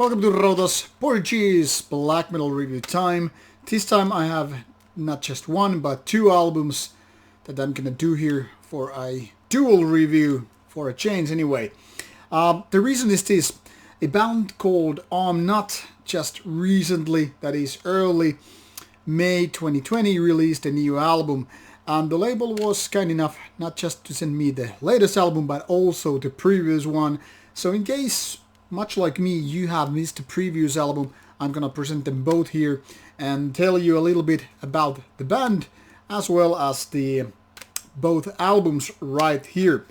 Welcome to Rauta's Portuguese black metal review time. This time I have not just one but two albums that I'm gonna do here for a dual review for a change anyway. The reason is this: a band called Armnatt just recently, that is early May 2020, released a new album, and the label was kind enough not just to send me the latest album but also the previous one. So in case, much like me, you have missed the previous album, I'm gonna present them both here and tell you a little bit about the band as well as the both albums right here.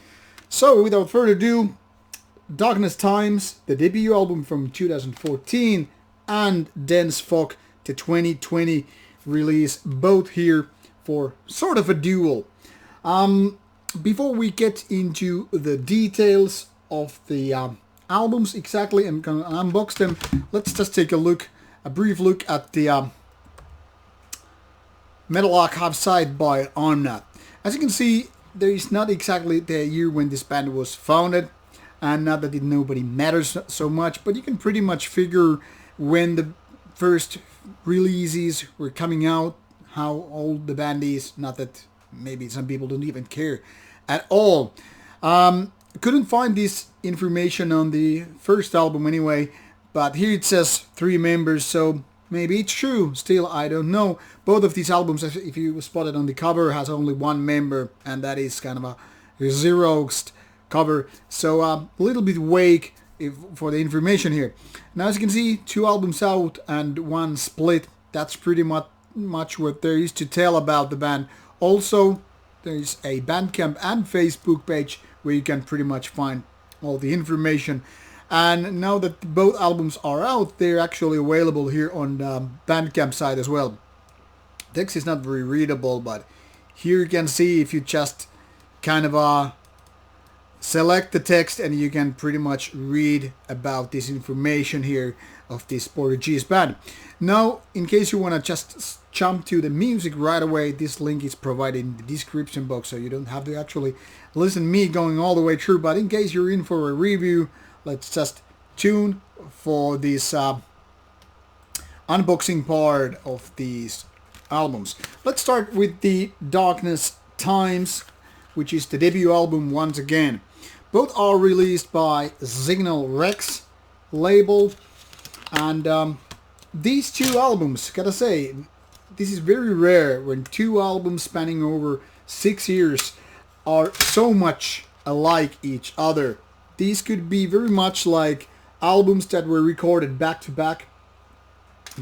So without further ado, Darkness Times, the debut album from 2014, and Dense Fog, the 2020 release, both here for sort of a duel. Before we get into the details of the albums exactly, I'm gonna unbox them. Let's just take a brief look at the Metal Archive site by Armnatt. As you can see, there is not exactly the year when this band was founded, and not that nobody matters so much, but you can pretty much figure when the first releases were coming out, how old the band is. Not that maybe some people don't even care at all. Couldn't find this information on the first album anyway, but here it says 3 members, so maybe it's true. Still, I don't know. Both of these albums, if you spotted on the cover, has only 1 member, and that is kind of a Xeroxed cover, so a little bit vague for the information here. Now, as you can see, 2 albums out and 1 split. That's pretty much what there is to tell about the band. Also, there is a Bandcamp and Facebook page where you can pretty much find all the information. And now that both albums are out, they're actually available here on the Bandcamp side as well. Text is not very readable, but here you can see, if you just kind of select the text, and you can pretty much read about this information here of this Portuguese band. Now, in case you want to just jump to the music right away, this link is provided in the description box, so you don't have to actually listen to me going all the way through. But in case you're in for a review, let's just tune for this unboxing part of these albums. Let's start with the Darkness Times, which is the debut album once again. Both are released by Signal Rex label, and these 2 albums, gotta say, this is very rare when 2 albums spanning over 6 years are so much alike each other. These could be very much like albums that were recorded back to back,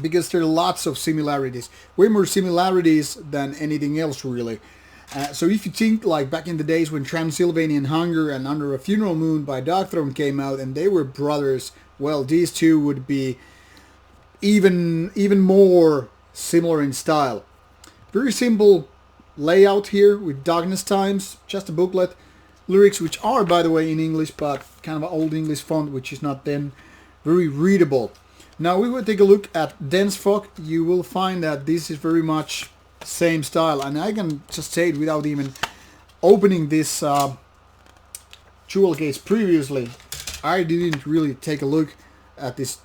because there are lots of similarities, way more similarities than anything else really. So if you think like back in the days when Transylvanian Hunger and Under a Funeral Moon by Darkthrone came out and they were brothers, well, these 2 would be even more similar in style. Very simple layout here with Darkness Times, just a booklet. Lyrics which are, by the way, in English, but kind of an old English font, which is not then very readable. Now we will take a look at Dense Fog. You will find that this is very much same style, and I can just say it without even opening this jewel case previously. I didn't really take a look at this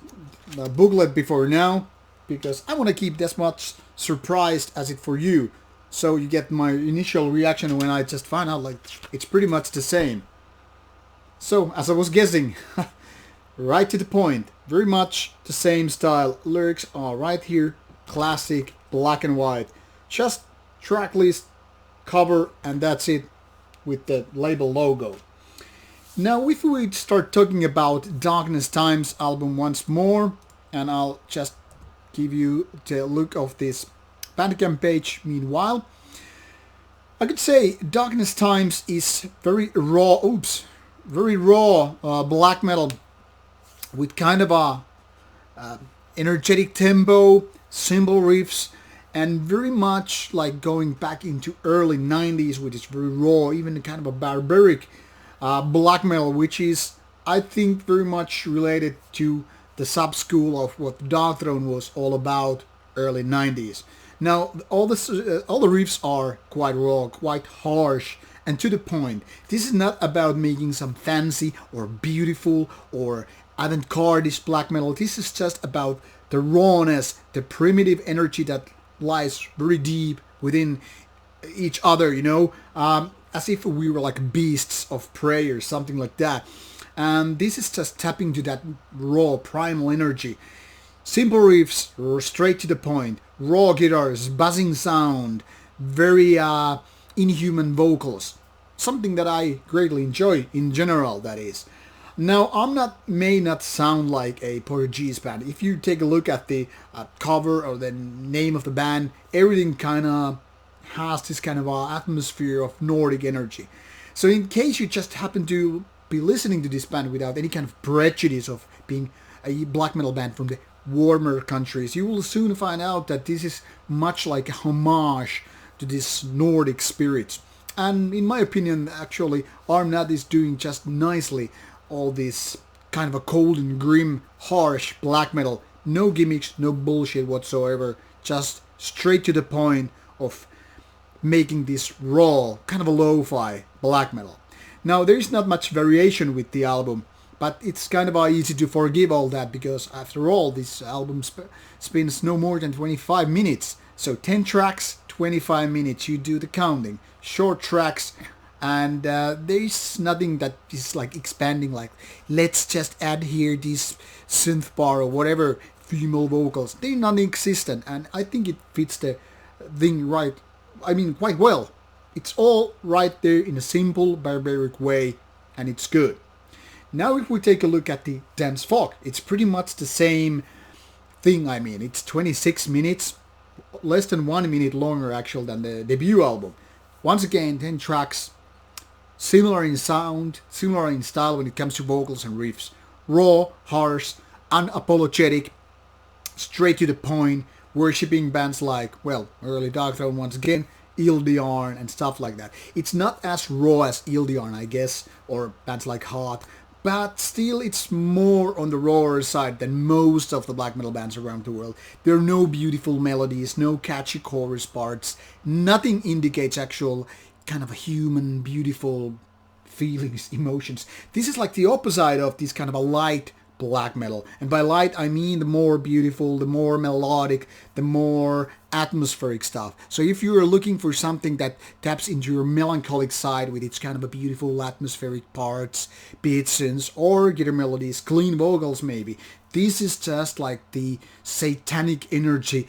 booklet before now, because I want to keep as much surprised as it for you, so you get my initial reaction when I just find out like it's pretty much the same. So, as I was guessing, right to the point, very much the same style. Lyrics are right here, classic, black and white. Just track list, cover, and that's it, with the label logo. Now, if we start talking about Darkness Times album once more, and I'll just give you the look of this Bandcamp page meanwhile, I could say Darkness Times is very raw, black metal with kind of a energetic tempo, cymbal riffs, and very much like going back into early 90s, which is very raw, even kind of a barbaric black metal, which is, I think, very much related to the sub-school of what Darkthrone was all about, early 90s. Now, all the riffs are quite raw, quite harsh, and to the point. This is not about making some fancy or beautiful or avant-garde black metal. This is just about the rawness, the primitive energy that lies very deep within each other, as if we were like beasts of prey or something like that. And this is just tapping to that raw primal energy. Simple riffs, straight to the point, raw guitars, buzzing sound, very inhuman vocals. Something that I greatly enjoy in general, that is. Now, Armnatt may not sound like a Portuguese band. If you take a look at the cover or the name of the band, everything kind of has this kind of atmosphere of Nordic energy. So in case you just happen to be listening to this band without any kind of prejudice of being a black metal band from the warmer countries, you will soon find out that this is much like a homage to this Nordic spirit. And in my opinion, actually, Armnatt is doing just nicely all this kind of a cold and grim, harsh black metal. No gimmicks, no bullshit whatsoever. Just straight to the point of making this raw, kind of a lo-fi black metal. Now, there's not much variation with the album, but it's kind of easy to forgive all that because, after all, this album spins no more than 25 minutes. So 10 tracks, 25 minutes, you do the counting. Short tracks, and there's nothing that is like expanding, like let's just add here this synth bar or whatever, female vocals. They're non-existent, and I think it fits the thing quite well. It's all right there in a simple, barbaric way, and it's good. Now if we take a look at the Dense Fog, it's pretty much the same thing. It's 26 minutes, less than 1 minute longer actually than the debut album. Once again, 10 tracks, similar in sound, similar in style when it comes to vocals and riffs. Raw, harsh, unapologetic, straight to the point, worshipping bands like, early Darkthrone once again, Ildiarn and stuff like that. It's not as raw as Ildiarn, I guess, or bands like Heart, but still it's more on the rawer side than most of the black metal bands around the world. There are no beautiful melodies, no catchy chorus parts, nothing indicates actual kind of a human, beautiful feelings, emotions. This is like the opposite of this kind of a light black metal. And by light, I mean the more beautiful, the more melodic, the more atmospheric stuff. So if you are looking for something that taps into your melancholic side with its kind of a beautiful atmospheric parts, beat synths, or guitar melodies, clean vocals maybe, this is just like the satanic energy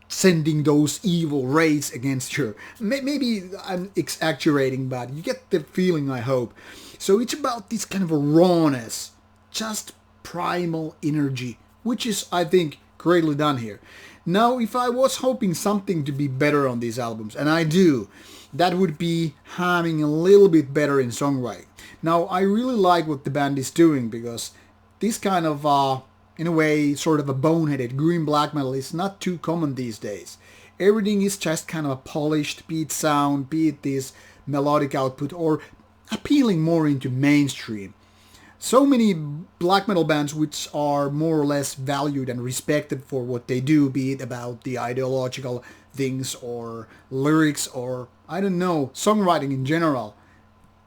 sending those evil rays against you. Maybe I'm exaggerating, but you get the feeling, I hope. So it's about this kind of a rawness, just primal energy, which is, I think, greatly done here. Now, if I was hoping something to be better on these albums, and I do, that would be having a little bit better in songwriting. Now, I really like what the band is doing, because this kind of, in a way, sort of a boneheaded green black metal is not too common these days. Everything is just kind of a polished beat sound, be it this melodic output, or appealing more into mainstream. So many black metal bands which are more or less valued and respected for what they do, be it about the ideological things or lyrics or, I don't know, songwriting in general,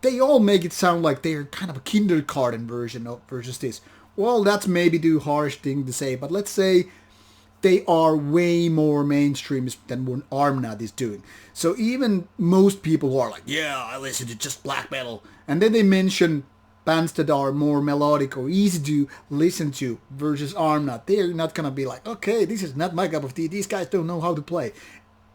they all make it sound like they're kind of a kindergarten version of versus this. Well, that's maybe too harsh thing to say, but let's say they are way more mainstream than what Armnatt is doing. So even most people who are like, yeah, I listen to just black metal, and then they mention bands that are more melodic or easy to listen to versus Armnatt, they're not gonna be like, okay, this is not my cup of tea, these guys don't know how to play.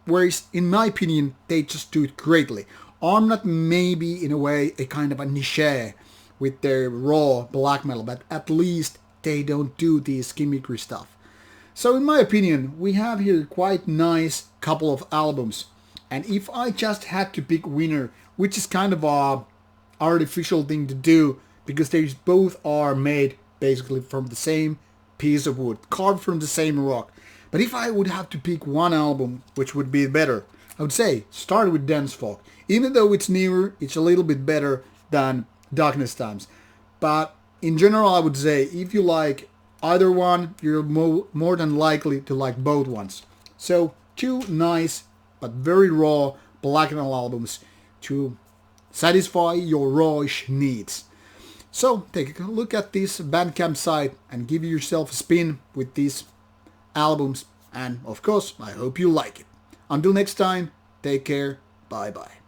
Whereas, in my opinion, they just do it greatly. Armnatt may be, in a way, a kind of a niche with their raw black metal, but at least they don't do this gimmickry stuff. So in my opinion, we have here quite nice couple of albums. And if I just had to pick winner, which is kind of a artificial thing to do, because they both are made basically from the same piece of wood, carved from the same rock. But if I would have to pick one album which would be better, I would say start with Dense Fog. Even though it's newer, it's a little bit better than Darkness Times. But in general, I would say if you like either one, you're more than likely to like both ones. So two nice but very raw black metal albums to satisfy your rawish needs. So take a look at this Bandcamp site and give yourself a spin with these albums. And of course, I hope you like it. Until next time, take care. Bye bye.